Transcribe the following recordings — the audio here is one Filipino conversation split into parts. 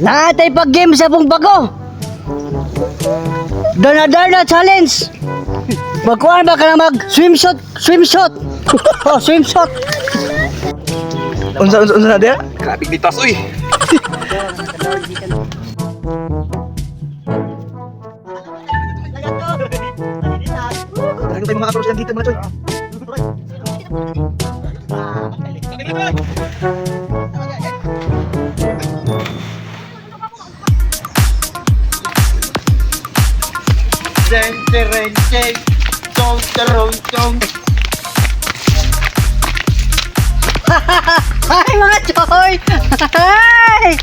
Naatay pag game sa pong bago. Darna challenge. Magkuhan ba ka na mag swimsuit? Oh, swimsuit. Unsa na dia? Grabe bitas uy. Ano tayo mga kapulos dito mga choy? Ay mga choy! Ay!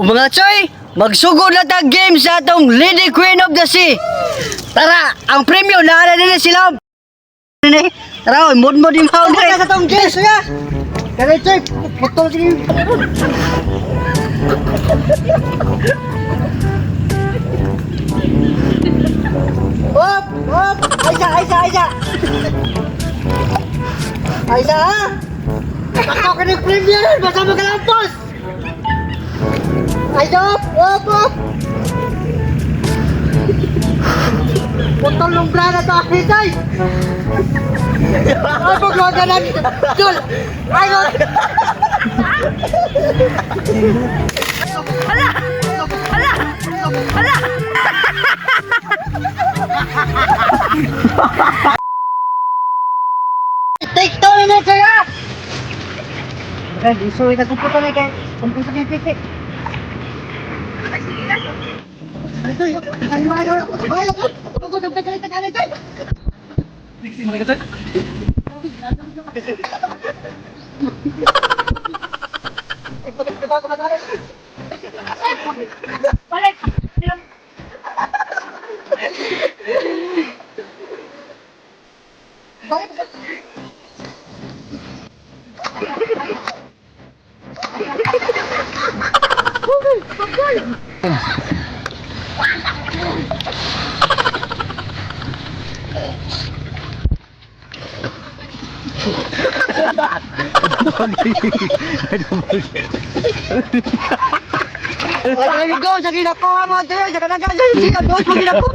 Mga choy, magsugod na tag game sa atong Lady Queen of the Sea. Tara, ang premyo na nila sila. Tara, mood yung pound rin. Sa tong game, suya. Kaya choy, putol sini. Hop, hop, Aiza. Aiza, ha? Baka ka ng premyo, baka magkalampos. Ayo, hop. Putol ng brada to akitay. Ay, paglaga na. Jul, ayo. Hala. Take 2 minutes ya. Okay, so ito putol na kay. Kumpleto ni Titi. Ayo go, jadi ako mo tayo, jangan jadi dos pagi aku.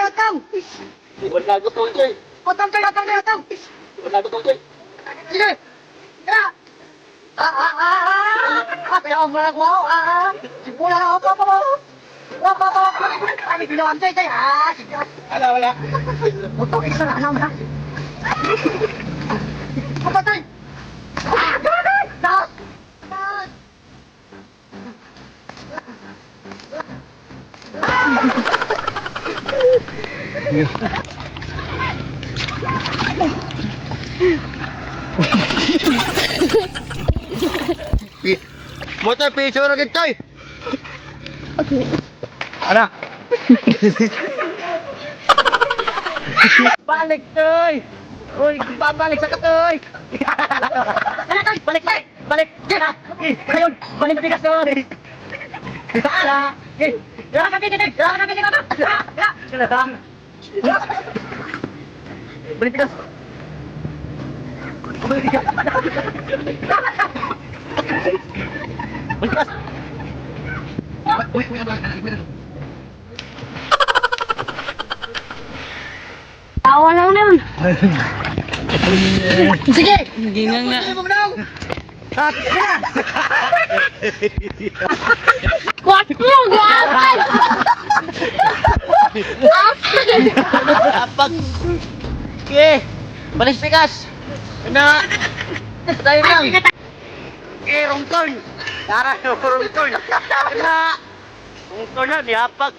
Atang. Wala ko to uy. Atang. Wala ko to uy. Sige. Ya. Pero ang mga ko, simula ako pa. Kami ginawa tayo. Sige. Wala. Motor isa na naman. Patay. Motor piso na kita. Ana. Balik, Toy! Uy, babalik sa katoy! Balik! Ayun, balik na bigas, Toy! Hala! Lakan balik bigas! Balik bigas! Tawa lang naman. Sige. Ginang na. At what mo gawan? Apag. Ke. Balis pikas. Na. Tayo lang. Rong turn. Tara, rong turn. Na. Ungkol na, nihapag.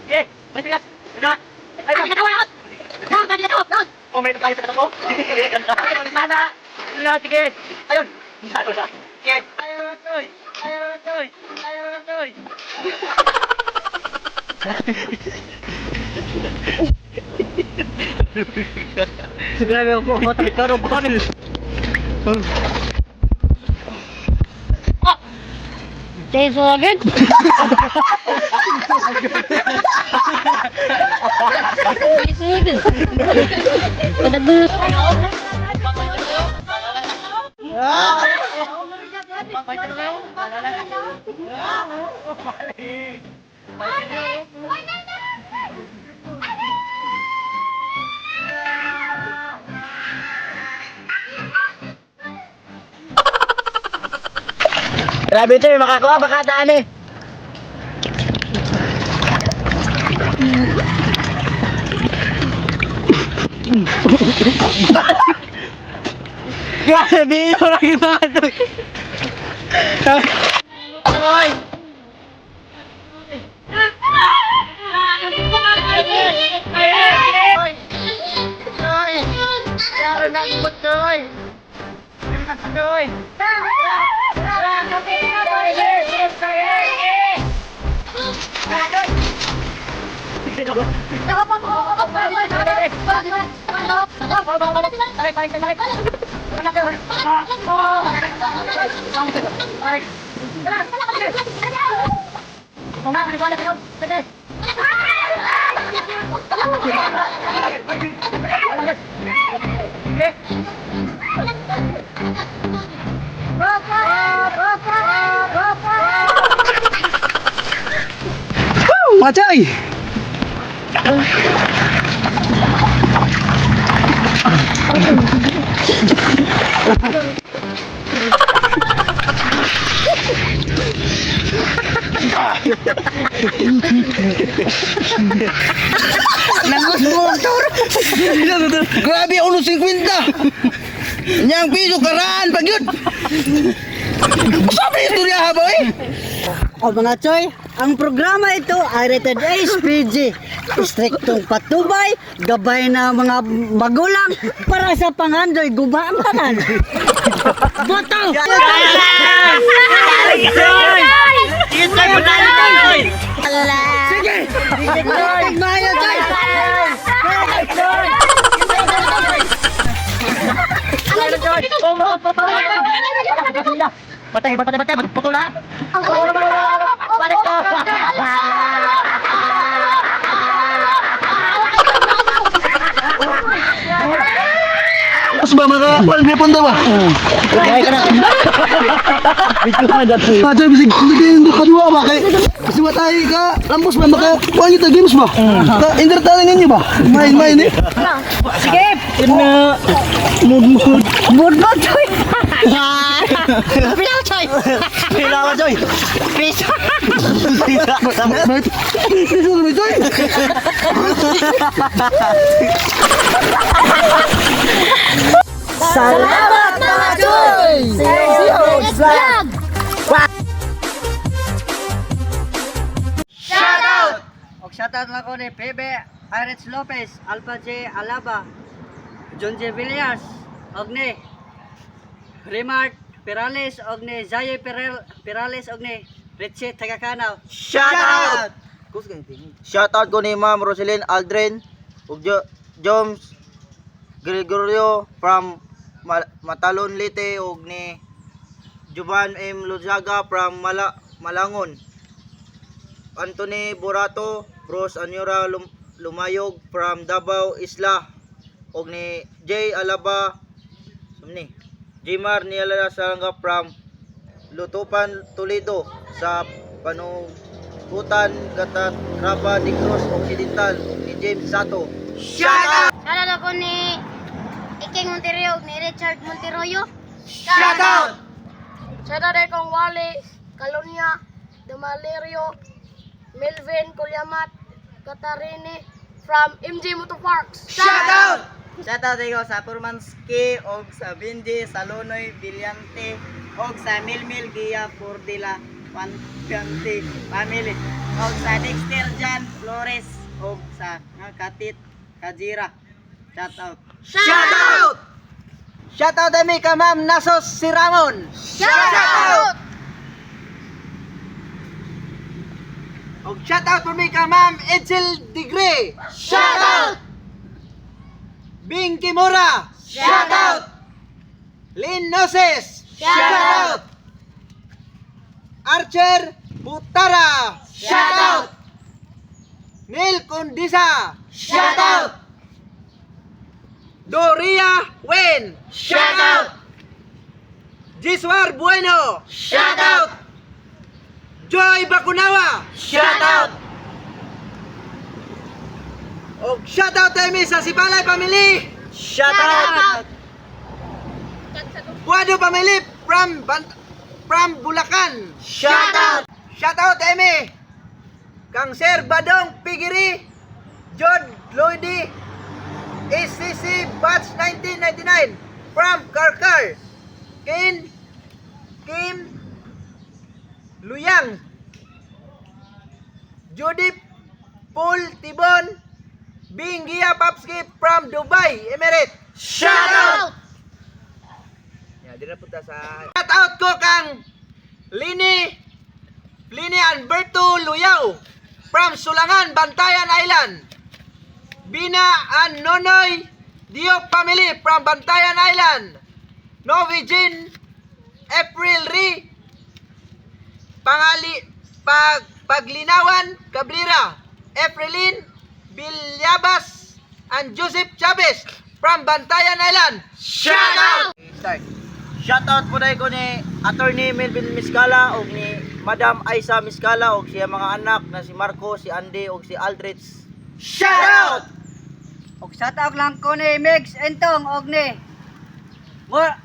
Eh, masigas. Ano? Ay, oh, may tayo sa ako. Sana. Sana, sige. Ayun. Ano na? Sige. Ayun, toy. Ayun, toy. Ayun, toy. Grabe ako. Matagkaro pa kami. Tayo sa agad. Grabe ito, makakuha baka daan eh. Grabe ito, lagi mga ito. Ay! Macay! Nangos mo ang toro! Grabe, 1.50! Nyang piso karaan pag yun! Sabi ito niya ha boy! O mga choy, ang programa ito ay rated HPG. Striktong patubay, gabay na mga magulang para sa pangandoy gubamanan. Boto! Sige! Mayo choy! Batay, magputol na! Balik ko! Mas ba mga wala punta ba? Kaya ka na. Bito ka dati. Padre bisig bigyan do kadua ba kay kasi matay ka lambos ba maka kuan kita games ba? Entertaining niyo ba? Main eh. Sige. Mood choy. Pilaw choy. Pilaw choy. Piso. Piso mo choy. Salamat mga choy! Vlog! Shoutout! Og shoutout lang ko ni Pepe Aretz Lopez, Alpha J Alaba, John J Villas, og ni Remart Perales, og ni Zaye Perales, og ni Richie Tagakanaw. Shoutout! Shoutout ko ni Ma'am Roselyn Aldrin ug Joms Gregorio from Matalon Leyte ug ni Juban M. Luzaga from Malangon. Anthony Borato, Bros Anyora Lumayog from Davao Isla ug ni J. Alaba sumni Jimar Niala Saranga from Lutupan Toledo sa Panugutan Gatat Raba Negros Occidental ni James Sato. Shoutout! Shoutout ako ni Iking Monterio ni Richard Monteroyo. Shoutout! Shoutout akong Wally Calonia Damalerio, Melvin Colyamat Katarini from MJ Motor Parks. Shoutout! Shoutout ko sa Purmanski og sa Bindi Salonoy Villante og sa Milmil Gia Bordila Panty family. Og sa Dexter Jan Flores og sa Katit Kajira. Shout out. Shout out! Shout out dami ka Ma'am Nasos si Ramon. Shout out! Og shout out for me ka Ma'am Edsel Digre. Shout out! Bing Kimura. Shout out! Lynn Noses. Shout out! Archer Butara. Shout out! Neil Condisa. Shout out! Doria Wen. Shout out! Jiswar Bueno. Shout out! Joy Bakunawa. Shout out! Og shout out kami sa Sipalay Family. Shout out! Buado Family from Bulacan. Shout out! Shout out kami kang Sir Badong Pigiri, Jod Lloydy, SCC Batch 1999 from Karkar. Kim Luyang, Judy Paul Tibon, Bingia Papski from Dubai, Emirates. Shout out! Ya, dira punta sa shout out ko kang Lini Alberto Luyaw from Sulangan, Bantayan Island. Bina and Nonoy Diop family from Bantayan Island. Novijin April Ri Paglinawan Cabrera. Efrelin Bilyabas and Joseph Chavez from Bantayan Island. Shout out! Start. Shoutout po dahil ko ni Attorney Melvin Miscala o ni Madam Aisa Miscala o siya mga anak na si Marco, si Andy o si Aldrich. Shout out! Og shout out lang ko ni Megs Entong og ni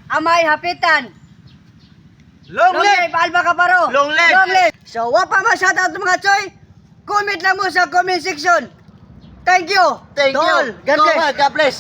Amay Hapitan. Long live! Alba Caparo. Long live! So, wa pa ma shout out mga choy. Comment lang mo sa comment section. Thank you. Thank to you. all. God bless. God bless.